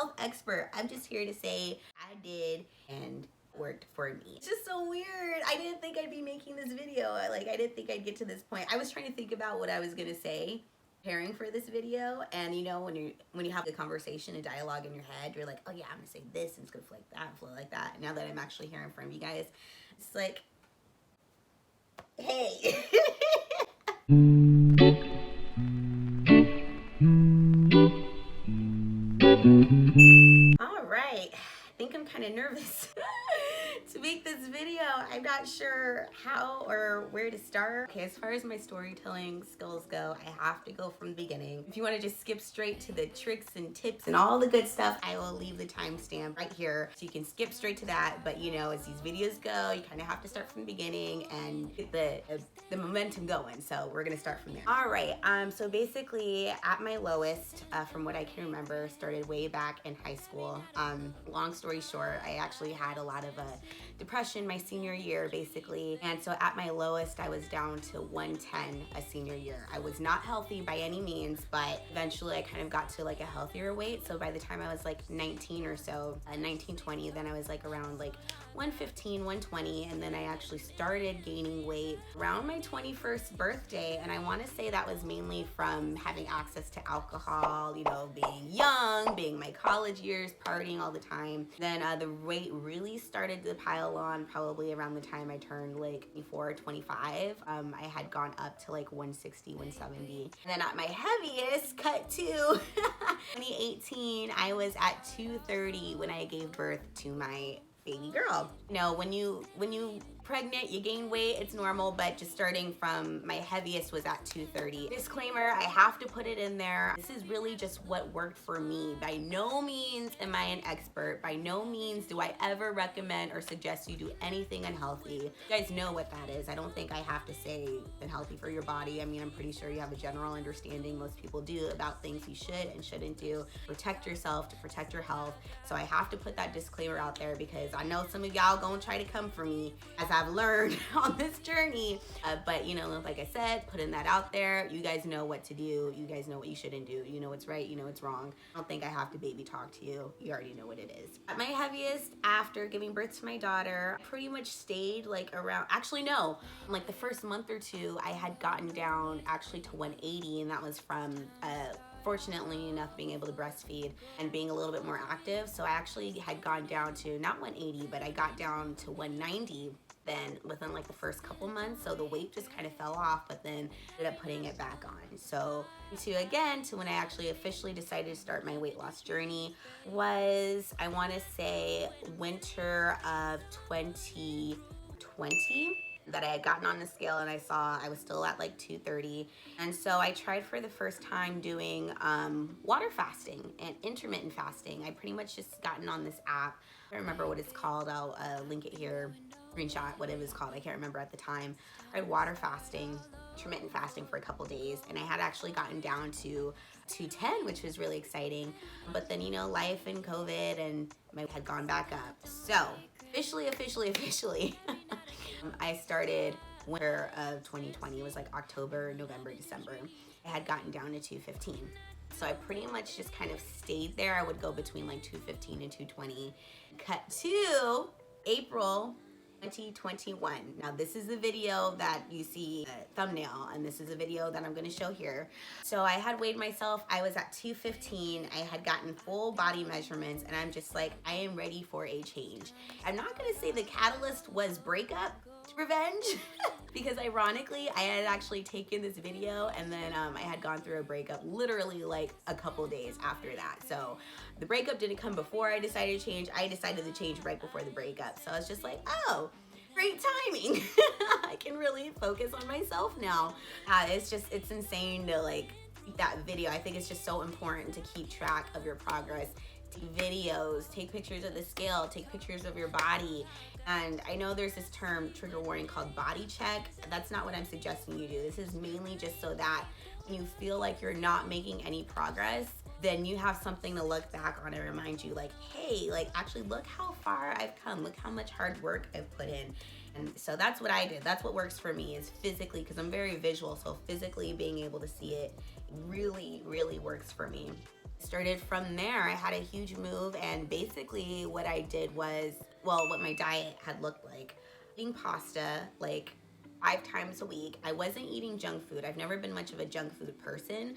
health expert. I'm just here to say I did and worked for me. It's just so weird. I didn't think I'd be making this video. Like, I didn't think I'd get to this point. I was trying to think about what I was gonna say preparing for this video, and you know, when you have a conversation, a dialogue in your head, you're like, oh yeah, I'm gonna say this and it's gonna flow like that, flow like that. And now that I'm actually here in front of you guys, it's like, hey. All right, I think I'm kind of nervous to make this video. I'm not sure how or where to start. Okay, as far as my storytelling skills go, I have to go from the beginning. If you want to just skip straight to the tricks and tips and all the good stuff, I will leave the timestamp right here so you can skip straight to that. But you know, as these videos go, you kind of have to start from the beginning and get the momentum going. So we're gonna start from there. All right, so basically at my lowest, from what I can remember, started way back in high school. Long story short, I actually had a lot of depression my senior year, basically. And so at my lowest, I was down to 110 a senior year. I was not healthy by any means, but eventually I kind of got to like a healthier weight. So by the time I was like 19 or so, 19, 20, then I was like around like 115, 120. And then I actually started gaining weight around my 21st birthday. And I want to say that was mainly from having access to alcohol, you know, being young, being my college years, partying all the time. Then the weight really started to pile on probably around the time I turned like 24, 25. I had gone up to like 160, 170. And then at my heaviest, cut to 2018, I was at 230 when I gave birth to my baby girl. You know, when you pregnant, you gain weight, it's normal, but just starting from my heaviest was at 230. Disclaimer, I have to put it in there. This is really just what worked for me. By no means am I an expert. By no means do I ever recommend or suggest you do anything unhealthy. You guys know what that is. I don't think I have to say unhealthy for your body. I mean, I'm pretty sure you have a general understanding, most people do, about things you should and shouldn't do. Protect yourself, to protect your health. So I have to put that disclaimer out there because I know some of y'all gonna try to come for me as I've learned on this journey. But you know, like I said, putting that out there, you guys know what to do. You guys know what you shouldn't do. You know what's right, you know what's wrong. I don't think I have to baby talk to you. You already know what it is. At my heaviest, after giving birth to my daughter, I pretty much stayed like around, actually no, like the first month or two, I had gotten down actually to 180, and that was from fortunately enough being able to breastfeed and being a little bit more active. So I actually had gone down to not 180, but I got down to 190 then within like the first couple months. So the weight just kind of fell off, but then ended up putting it back on. So to when I actually officially decided to start my weight loss journey was, I want to say, winter of 2020. That I had gotten on the scale and I saw I was still at like 230. And so I tried for the first time doing water fasting and intermittent fasting. I pretty much just gotten on this app. I don't remember what it's called. I'll link it here, screenshot what it was called. I can't remember at the time. I had water fasting, intermittent fasting for a couple days, and I had actually gotten down to 210, which was really exciting. But then, you know, life and COVID, and my had gone back up. So officially, I started winter of 2020. It was like October, November, December. I had gotten down to 215. So I pretty much just kind of stayed there. I would go between like 215 and 220. Cut to April 2021. Now this is the video that you see thumbnail, and this is a video that I'm going to show here. So I had weighed myself. I was at 215. I had gotten full body measurements, and I'm just like, I am ready for a change. I'm not going to say the catalyst was breakup revenge because ironically I had actually taken this video and then I had gone through a breakup literally like a couple days after that. So the breakup didn't come before I decided to change. I decided to change right before the breakup. So I was just like, oh, great timing. I can really focus on myself now. It's insane to like that video. I think it's just so important to keep track of your progress. Take videos, take pictures of the scale, take pictures of your body. And I know there's this term, trigger warning, called body check. That's not what I'm suggesting you do. This is mainly just so that when you feel like you're not making any progress, then you have something to look back on and remind you like, hey, like actually look how far I've come. Look how much hard work I've put in. And so that's what I did. That's what works for me, is physically, because I'm very visual. So physically being able to see it really, really works for me. Started from there. I had a huge move, and basically what I did was, well, what my diet had looked like. Eating pasta like 5 times a week. I wasn't eating junk food. I've never been much of a junk food person.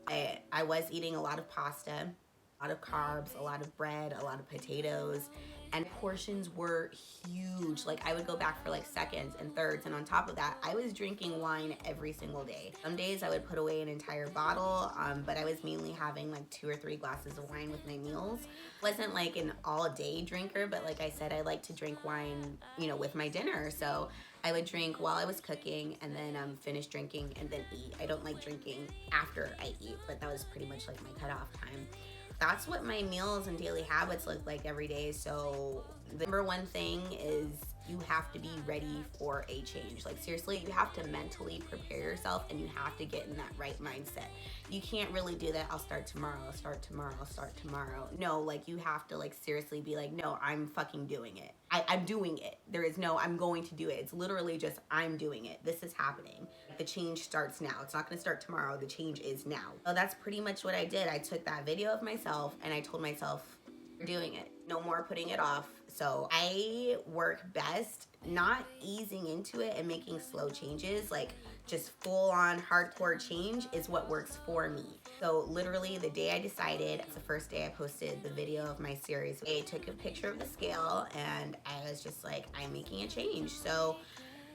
I was eating a lot of pasta, a lot of carbs, a lot of bread, a lot of potatoes, and portions were huge. Like I would go back for like seconds and thirds, and on top of that, I was drinking wine every single day. Some days I would put away an entire bottle, but I was mainly having like 2 or 3 glasses of wine with my meals. Wasn't like an all-day drinker, but like I said, I like to drink wine, you know, with my dinner. So I would drink while I was cooking and then finish drinking and then eat. I don't like drinking after I eat, but that was pretty much like my cutoff time. That's what my meals and daily habits look like every day. So the number one thing is you have to be ready for a change. Like seriously, you have to mentally prepare yourself, and you have to get in that right mindset. You can't really do that, I'll start tomorrow, I'll start tomorrow, I'll start tomorrow. No, like you have to like seriously be like, no, I'm fucking doing it. I'm doing it. There is no, I'm going to do it. It's literally just, I'm doing it. This is happening. The change starts now. It's not gonna start tomorrow. The change is now. So that's pretty much what I did. I took that video of myself and I told myself, you're doing it. No more putting it off. So I work best not easing into it and making slow changes. Like just full on hardcore change is what works for me. So literally the day I decided, it's the first day I posted the video of my series. I took a picture of the scale and I was just like, I'm making a change. So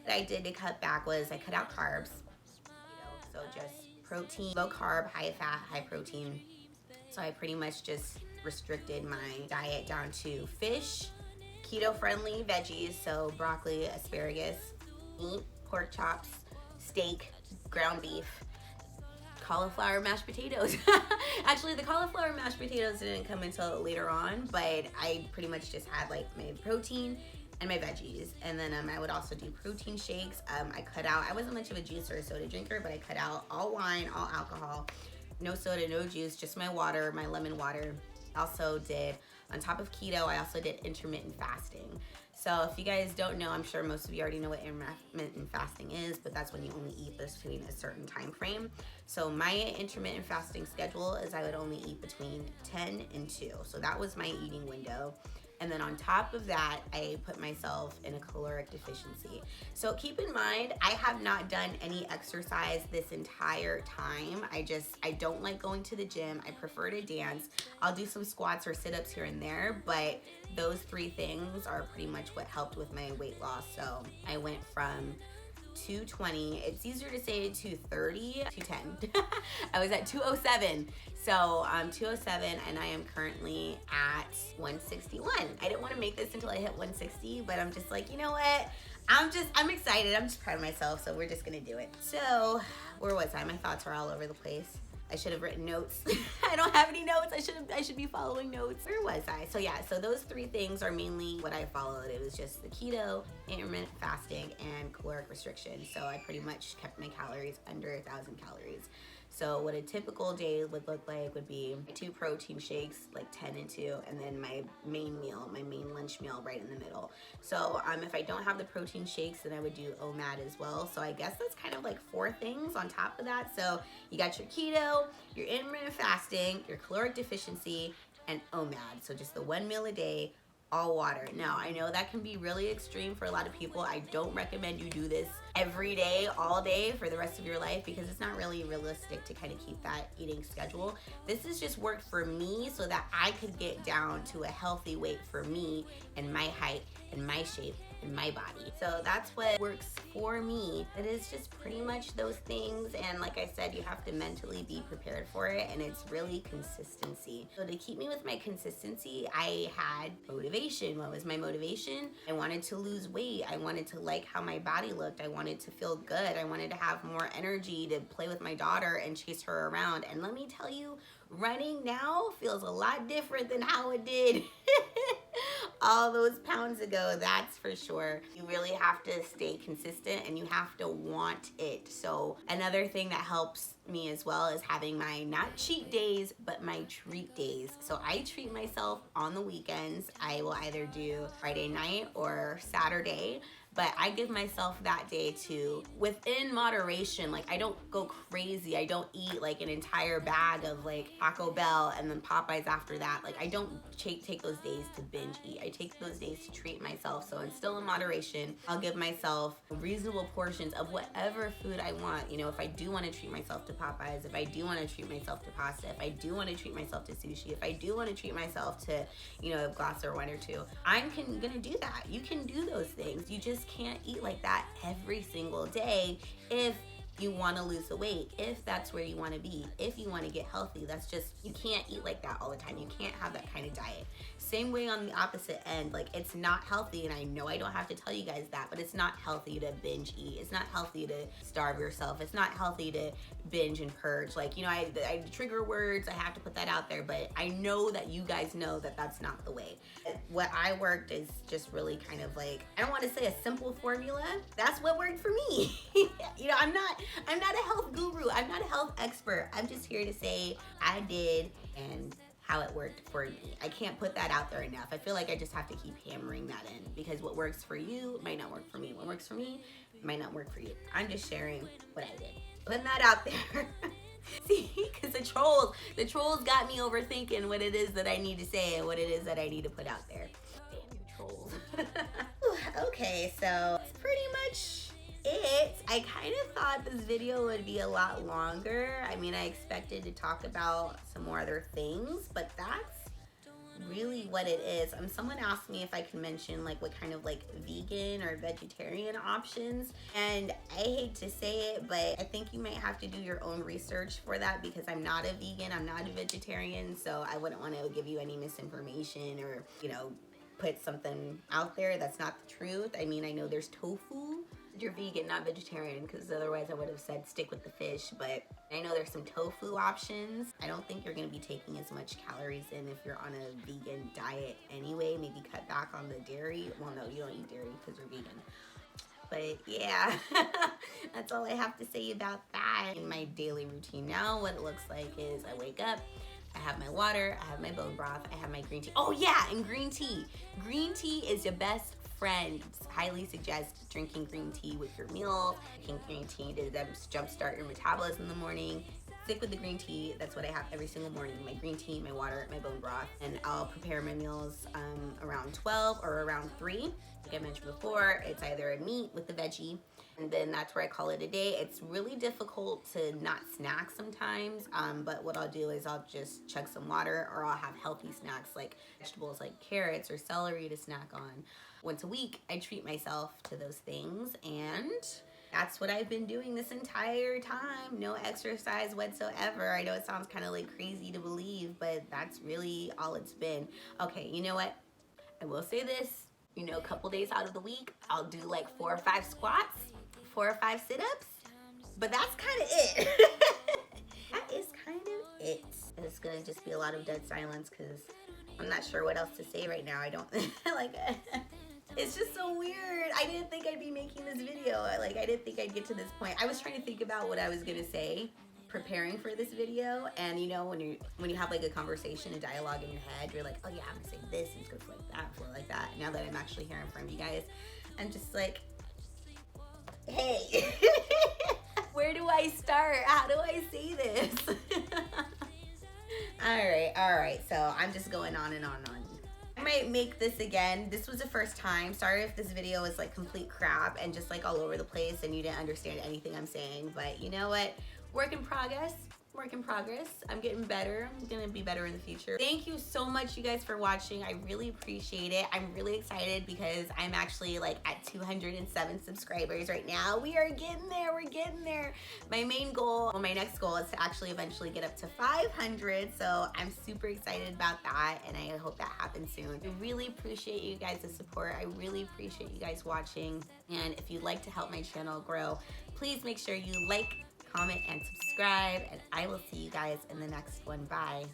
what I did to cut back was I cut out carbs, so just protein, low carb, high fat, high protein. So I pretty much just restricted my diet down to fish, keto-friendly veggies, so broccoli, asparagus, meat, pork chops, steak, ground beef, cauliflower mashed potatoes. Actually, the cauliflower mashed potatoes didn't come until later on, but I pretty much just had like my protein and my veggies. And then I would also do protein shakes. I cut out, I wasn't much of a juice or a soda drinker, but I cut out all wine, all alcohol, no soda, no juice, just my water, my lemon water. Also did, on top of keto, I also did intermittent fasting. So if you guys don't know, I'm sure most of you already know what intermittent fasting is, but that's when you only eat between a certain time frame. So my intermittent fasting schedule is I would only eat between 10 and 2. So that was my eating window. And then on top of that, I put myself in a caloric deficiency. So keep in mind, I have not done any exercise this entire time. I don't like going to the gym. I prefer to dance. I'll do some squats or sit-ups here and there, but those 3 things are pretty much what helped with my weight loss. So I went from 220, it's easier to say 230, 210. I was at 207. So 207, and I am currently at 161. I didn't want to make this until I hit 160, but I'm just like, you know what? I'm excited. I'm just proud of myself, so we're just gonna do it. So where was I? My thoughts are all over the place. I should have written notes. I don't have any notes. I should be following notes. Where was I? So yeah, so those 3 things are mainly what I followed. It was just the keto, intermittent fasting, and caloric restriction. So I pretty much kept my calories under 1,000 calories. So what a typical day would look like would be 2 protein shakes, like 10 and 2, and then my main meal, my main lunch meal right in the middle. So if I don't have the protein shakes, then I would do OMAD as well. So I guess that's kind of like 4 things on top of that. So you got your keto, your intermittent fasting, your caloric deficiency, and OMAD. So just the 1 meal a day, all water. Now, I know that can be really extreme for a lot of people. I don't recommend you do this every day, all day for the rest of your life, because it's not really realistic to kind of keep that eating schedule. This has just worked for me so that I could get down to a healthy weight for me and my height and my shape and my body. So that's what works for me. It is just pretty much those things, and like I said, you have to mentally be prepared for it, and it's really consistency. So to keep me with my consistency, I had motivation. What was my motivation? I wanted to lose weight. I wanted to like how my body looked. I wanted to feel good. I wanted to have more energy to play with my daughter and chase her around. And let me tell you, running now feels a lot different than how it did all those pounds ago, that's for sure. You really have to stay consistent and you have to want it. So another thing that helps me as well is having my not cheat days, but my treat days. So I treat myself on the weekends. I will either do Friday night or Saturday. but I give myself that day to, within moderation. Like, I don't go crazy. I don't eat like an entire bag of like Taco Bell and then Popeyes after that. Like, I don't take those days to binge eat. I take those days to treat myself. So I'm still in moderation. I'll give myself reasonable portions of whatever food I want. You know, if I do want to treat myself to Popeyes, if I do want to treat myself to pasta, if I do want to treat myself to sushi, if I do want to treat myself to, you know, a glass or wine or two, I'm gonna do that. You can do those things. You just can't eat like that every single day if you want to lose the weight, if that's where you want to be, if you want to get healthy. That's just, you can't eat like that all the time. You can't have that kind of diet. Same way on the opposite end. Like, it's not healthy, and I know I don't have to tell you guys that, but it's not healthy to binge eat. It's not healthy to starve yourself. It's not healthy to binge and purge. Like, you know, I trigger words, I have to put that out there, but I know that you guys know that that's not the way. What I worked is just really kind of like, I don't want to say a simple formula. That's what worked for me. You know, I'm not a health guru. I'm not a health expert. I'm just here to say I did and how it worked for me. I can't put that out there enough. I feel like I just have to keep hammering that in, because what works for you might not work for me. What works for me might not work for you. I'm just sharing what I did. Putting that out there. See, because the trolls got me overthinking what it is that I need to say and what it is that I need to put out there. Damn you trolls. Okay, so that's pretty much it. I kind of thought this video would be a lot longer. I mean, I expected to talk about some more other things, but that's really what it is. Someone asked me if I can mention like what kind of like vegan or vegetarian options, and I hate to say it, but I think you might have to do your own research for that, because I'm not a vegan, I'm not a vegetarian, so I wouldn't want to give you any misinformation or, you know, put something out there that's not the truth. I mean, I know there's tofu. You're vegan, not vegetarian, because otherwise I would have said stick with the fish, but I know there's some tofu options. I don't think you're going to be taking as much calories in if you're on a vegan diet anyway. Maybe cut back on the dairy. Well, no, you don't eat dairy because you're vegan. But yeah, that's all I have to say about that. In my daily routine now, what it looks like is I wake up, I have my water, I have my bone broth, I have my green tea. Oh yeah, and green tea. Green tea is your best friend. Highly suggest drinking green tea with your meal. Drinking green tea to jumpstart your metabolism in the morning. Stick with the green tea. That's what I have every single morning. My green tea, my water, my bone broth. And I'll prepare my meals around 12 or around 3. Like I mentioned before, it's either a meat with the veggie, and then that's where I call it a day. It's really difficult to not snack sometimes, but what I'll do is I'll just chug some water, or I'll have healthy snacks like vegetables like carrots or celery to snack on. Once a week, I treat myself to those things, and that's what I've been doing this entire time. No exercise whatsoever. I know it sounds kind of like crazy to believe, but that's really all it's been. Okay, you know what? I will say this. You know, a couple days out of the week, I'll do like 4 or 5 squats, 4 or 5 sit-ups, but that's kind of it. That is kind of it. It's gonna just be a lot of dead silence because I'm not sure what else to say right now. I don't like it's just so weird. I didn't think I'd be making this video. Like, I didn't think I'd get to this point. I was trying to think about what I was gonna say preparing for this video, and you know, when you have like a conversation, a dialogue in your head, you're like, oh yeah, I'm gonna say this, and it's gonna flow like that, flow like that. Now that I'm actually here in front of you guys, I'm just like, hey, where do I start? How do I say this? All right, so I'm just going on and on and on. I might make this again. This was the first time. Sorry if this video was like complete crap and just like all over the place and you didn't understand anything I'm saying, but you know what? Work in progress. Work in progress. I'm getting better. I'm gonna be better in the future. Thank you so much, you guys, for watching. I really appreciate it. I'm really excited because I'm actually like at 207 subscribers right now. We are getting there. We're getting there. My main goal, well, my next goal is to actually eventually get up to 500. So I'm super excited about that, and I hope that happens soon. I really appreciate you guys' support. I really appreciate you guys watching. And if you'd like to help my channel grow, please make sure you like, comment, and subscribe, and I will see you guys in the next one. Bye.